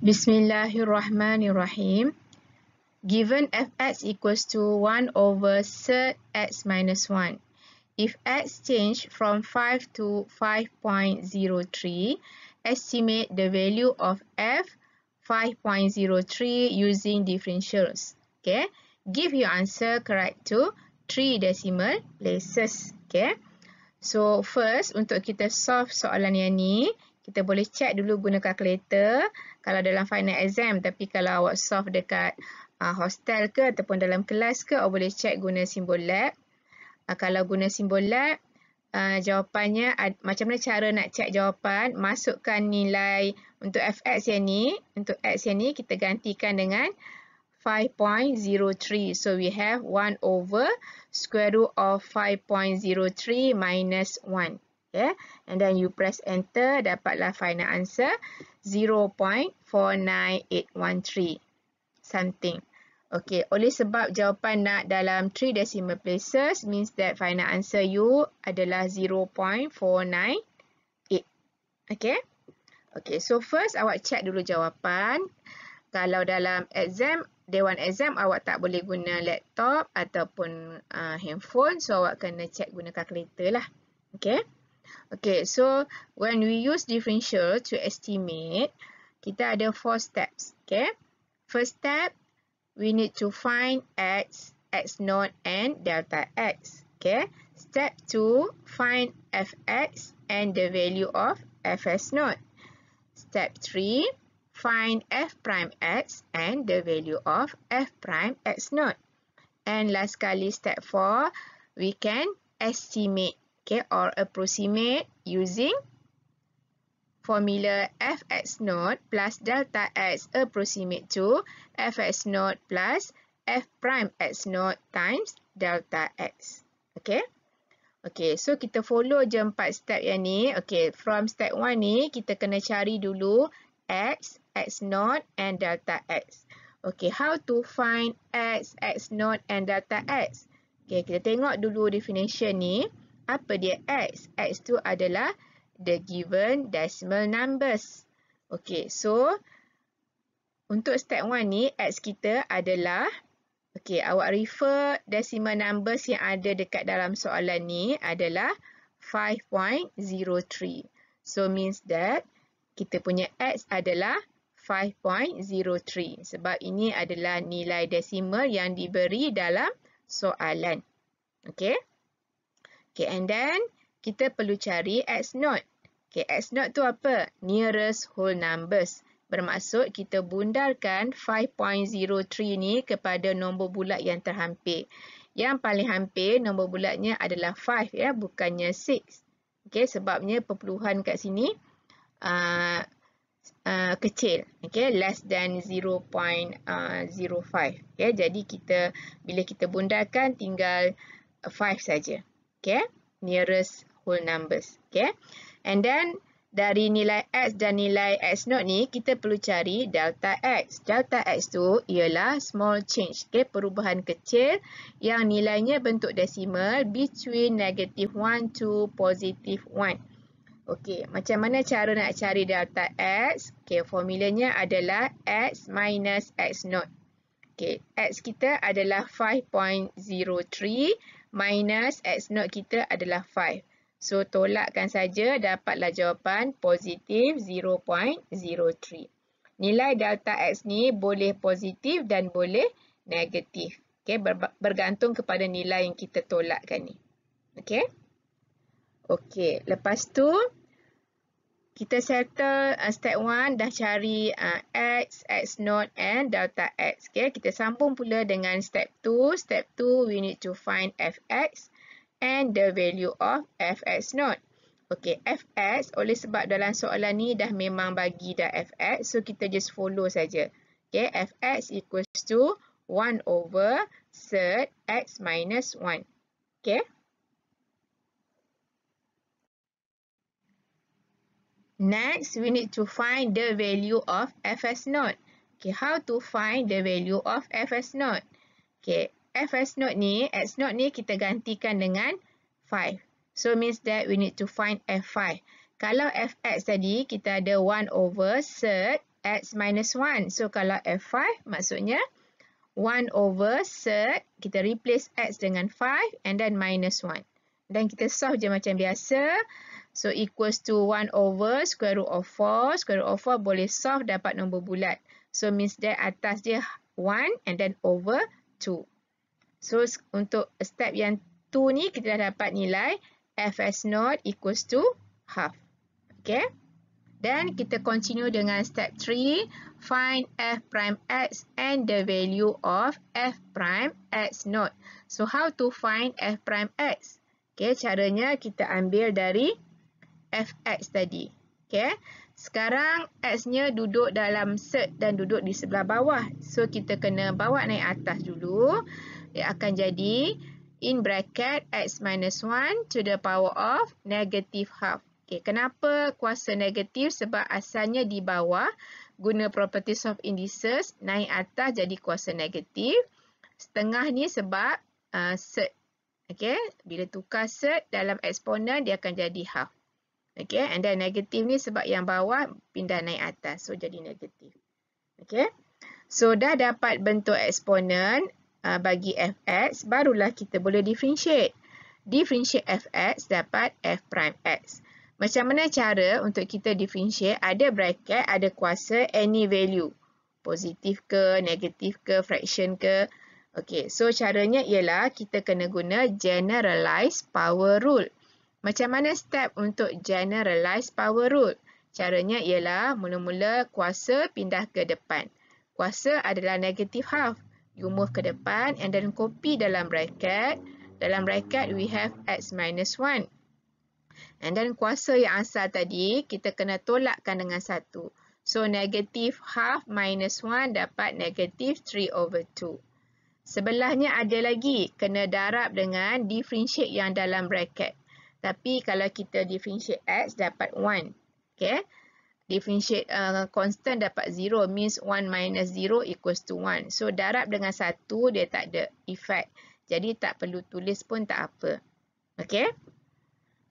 Bismillahirrahmanirrahim. Given fx equals to 1 over third x minus 1. If x change from 5 to 5.03, estimate the value of f 5.03 using differentials. Okay. Give your answer correct to 3 decimal places. Okay. So first, untuk kita solve soalan yang ni, kita boleh check dulu guna calculator kalau dalam final exam. Tapi kalau awak solve dekat hostel ke ataupun dalam kelas ke, awak boleh check guna simbol lab. Kalau guna simbol lab, jawapannya macam mana cara nak check jawapan. Masukkan nilai untuk fx yang ni, untuk x yang ni kita gantikan dengan 5.03. So we have 1 over square root of 5.03 minus 1. Okay. And then you press enter, dapatlah final answer 0.49813 something. Okay, oleh sebab jawapan nak dalam 3 decimal places means that final answer you adalah 0.498. Okay. Okay, so first awak check dulu jawapan. Kalau dalam exam, Dewan Exam, awak tak boleh guna laptop ataupun handphone. So awak kena check guna calculator lah. Okay. Okay, so when we use differential to estimate, kita ada 4 steps. Okay. First step, we need to find x, x0 and delta x. Okay. Step 2, find fx and the value of fs0. Step 3, find f prime x and the value of f prime x0. And last kali step 4, we can estimate, okay, or approximate using formula fx0 plus delta x approximate to fx0 plus f prime x0 times delta x. Okay. Okay, so kita follow je 4 step yang ni. Okay, from step 1 ni kita kena cari dulu x, x0 and delta x. Okay, how to find x, x0 and delta x? Okay, kita tengok dulu definition ni. Apa dia x? X tu adalah the given decimal numbers. Okay, so untuk step 1 ni, x kita adalah, okay, awak refer decimal numbers yang ada dekat dalam soalan ni adalah 5.03. So means that kita punya x adalah 5.03 sebab ini adalah nilai desimal yang diberi dalam soalan. Okay. Okay, and then kita perlu cari x0. Okay, x0 tu apa? Nearest whole numbers. Bermaksud kita bundarkan 5.03 ni kepada nombor bulat yang terhampir. Yang paling hampir nombor bulatnya adalah 5 ya, bukannya 6. Okay, sebabnya perpuluhan kat sini kecil. Okay, less than 0.05. Okay, jadi bila kita bundarkan tinggal 5 saja. Okay, nearest whole numbers. Okay, and then dari nilai x dan nilai x0 ni kita perlu cari delta x. Delta x tu ialah small change. Okay, perubahan kecil yang nilainya bentuk desimal between -1 to +1. Okay, macam mana cara nak cari delta x? Okay, formulanya adalah x minus x0. Okay, x kita adalah 5.03 minus x0 kita adalah 5. So, tolakkan saja, dapatlah jawapan positif 0.03. Nilai delta x ni boleh positif dan boleh negatif. Okay, bergantung kepada nilai yang kita tolakkan ni. Okay. Okay, lepas tu, kita settle step 1 dah cari x, x0 and delta x. Okay, kita sambung pula dengan step 2. Step 2, we need to find fx and the value of fx0. Okay, fx, oleh sebab dalam soalan ni dah memang bagi dah fx, so kita just follow saja. Okay, fx equals to 1 over third x minus 1. Okay. Next, we need to find the value of fs0. Okay, how to find the value of fs0? Okay, fs0 ni, x0 ni kita gantikan dengan 5. So, means that we need to find f5. Kalau fx tadi, kita ada 1 over third x minus 1. So kalau F5 maksudnya 1 over cert, kita replace x dengan 5 and then minus 1. Dan kita solve je macam biasa. So equals to 1 over square root of 4. Square root of 4 boleh solve dapat nombor bulat. So means that atas dia 1 and then over 2. So untuk step yang 2 ni kita dah dapat nilai Fs0 equals to half. Okay. Dan kita continue dengan step 3. Find f prime x and the value of f prime x0. So how to find f prime x? Okay, caranya kita ambil dari fx tadi. Okay. Sekarang x-nya duduk dalam cert dan duduk di sebelah bawah. So kita kena bawa naik atas dulu. Dia akan jadi in bracket x minus 1 to the power of negative half. Okay, kenapa kuasa negatif? Sebab asalnya di bawah guna properties of indices, naik atas jadi kuasa negatif. Setengah ni sebab cert. Okay, bila tukar cert dalam eksponen dia akan jadi half. Okay, and then negatif ni sebab yang bawah pindah naik atas, so jadi negatif. Okay, so dah dapat bentuk eksponen bagi fx, barulah kita boleh differentiate. Differentiate fx dapat f prime x. Macam mana cara untuk kita differentiate? Ada bracket, ada kuasa any value. Positif ke, negatif ke, fraction ke. Okey, so caranya ialah kita kena guna generalized power rule. Macam mana step untuk generalized power rule? Caranya ialah mula-mula kuasa pindah ke depan. Kuasa adalah negative half. You move ke depan and then copy dalam bracket. Dalam bracket we have x minus 1. And then kuasa yang asal tadi kita kena tolakkan dengan 1. So negative half minus 1 dapat negative 3 over 2. Sebelahnya ada lagi kena darab dengan differentiate yang dalam bracket. Tapi kalau kita differentiate x dapat 1. Okay. Differentiate constant dapat 0 means 1 minus 0 equals to 1. So darab dengan 1 dia tak ada effect. Jadi tak perlu tulis pun tak apa. Okay.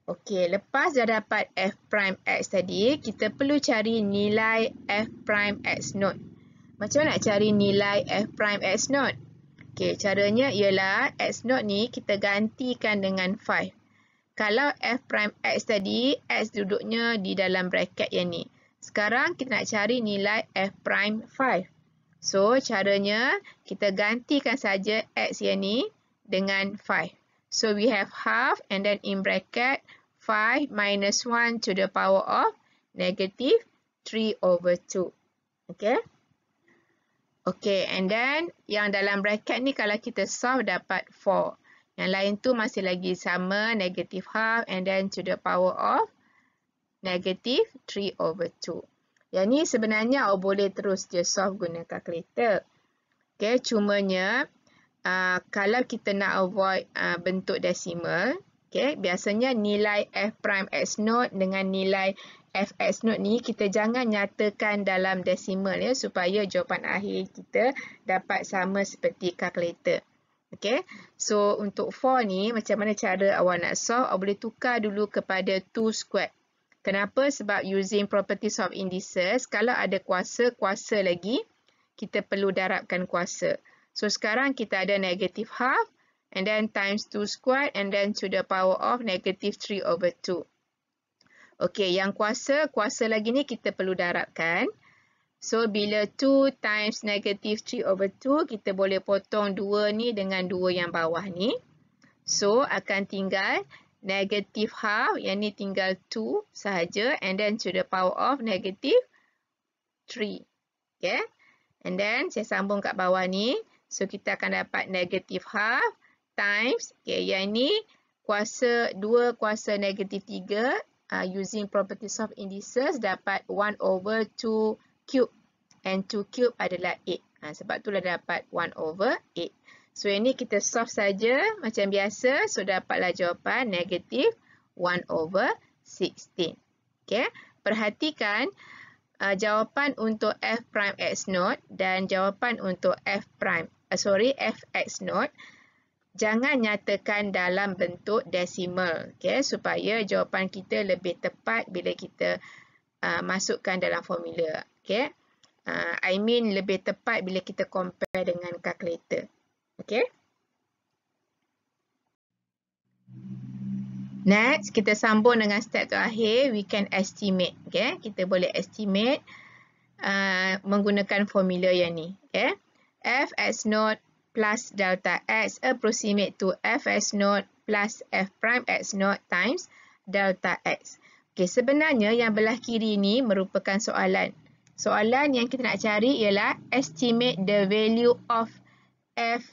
Okey, lepas dah dapat f prime x tadi, kita perlu cari nilai f prime x0. Macam mana nak cari nilai f prime x0? Okey, caranya ialah x0 ni kita gantikan dengan 5. Kalau f prime x tadi, x duduknya di dalam bracket yang ni. Sekarang kita nak cari nilai f prime 5. So, caranya kita gantikan saja x yang ni dengan 5. So we have half and then in bracket 5 minus 1 to the power of negative 3 over 2. Okay. Okay, and then yang dalam bracket ni kalau kita solve dapat 4. Yang lain tu masih lagi sama, negative half and then to the power of negative 3 over 2. Yang ni sebenarnya boleh terus je solve guna calculator. Okay, cumanya kalau kita nak avoid bentuk desimal, okay, biasanya nilai f prime x0 dengan nilai f x0 ni kita jangan nyatakan dalam desimal ya, supaya jawapan akhir kita dapat sama seperti calculator. Okay, so untuk 4 ni macam mana cara awak nak solve? Awak boleh tukar dulu kepada 2 squared. Kenapa? Sebab using properties of indices, kalau ada kuasa lagi, kita perlu darabkan kuasa. So sekarang kita ada negative half and then times 2 squared and then to the power of negative 3 over 2. Okey, yang kuasa lagi ni kita perlu darabkan. So bila 2 times negative 3 over 2, kita boleh potong 2 ni dengan 2 yang bawah ni. So akan tinggal negative half, yang ni tinggal 2 sahaja and then to the power of negative 3. Okay. And then saya sambung kat bawah ni. So kita akan dapat negative half times, okay, yang ni kuasa 2 kuasa negative 3 using properties of indices dapat 1 over 2 cube and 2 cube adalah 8. Sebab itulah dapat 1 over 8. So ini kita solve saja macam biasa. So dapatlah jawapan negative 1 over 16. Okay. Perhatikan jawapan untuk f prime x0 dan jawapan untuk f x0 jangan nyatakan dalam bentuk desimal, okay, supaya jawapan kita lebih tepat bila kita masukkan dalam formula. Okay. I mean lebih tepat bila kita compare dengan calculator. Okay. Next, kita sambung dengan step terakhir, we can estimate. Okay. Kita boleh estimate menggunakan formula yang ni. Okay. F S naught plus delta X approximate to F S naught plus F prime X naught times delta X. Okay, sebenarnya yang belah kiri ni merupakan soalan. Soalan yang kita nak cari ialah estimate the value of F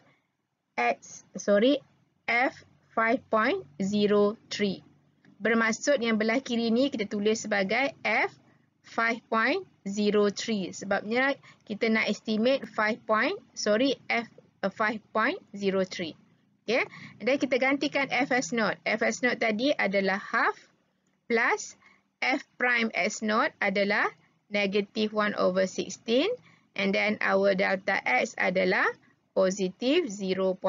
5.03. Bermaksud yang belah kiri ni kita tulis sebagai F 5.03. Sebabnya kita nak estimate F 5.03. Okay. Dan kita gantikan Fs naught. Fs naught tadi adalah half plus F prime S naught adalah negative 1/16. And then our delta X adalah positive 0.03.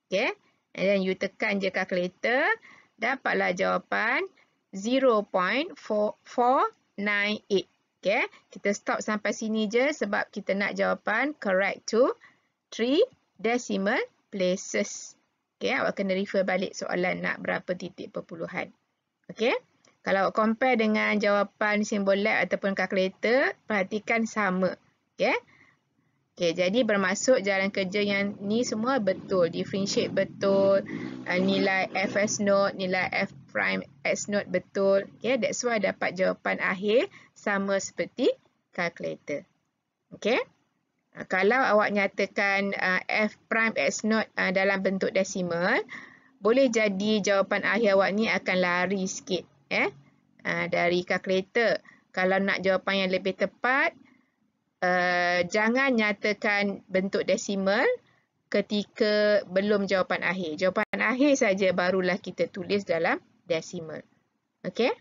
Okay. And then you tekan je calculator. Dapatlah jawapan 0.498. Okay. Kita stop sampai sini je sebab kita nak jawapan correct to 3 decimal places. Okay. Awak kena refer balik soalan nak berapa titik perpuluhan. Okay. Kalau awak compare dengan jawapan simbol lab ataupun kalkulator, perhatikan sama. Okay. Okay, jadi bermaksud jalan kerja yang ni semua betul. Differentiate betul. Nilai Fs naught, nilai F prime S naught betul. Okay, that's why dapat jawapan akhir sama seperti kalkulator. Okay. Kalau awak nyatakan F prime S naught dalam bentuk desimal, boleh jadi jawapan akhir awak ni akan lari sikit dari kalkulator. Kalau nak jawapan yang lebih tepat, jangan nyatakan bentuk desimal ketika belum jawapan akhir. Jawapan akhir saja barulah kita tulis dalam desimal. Okey?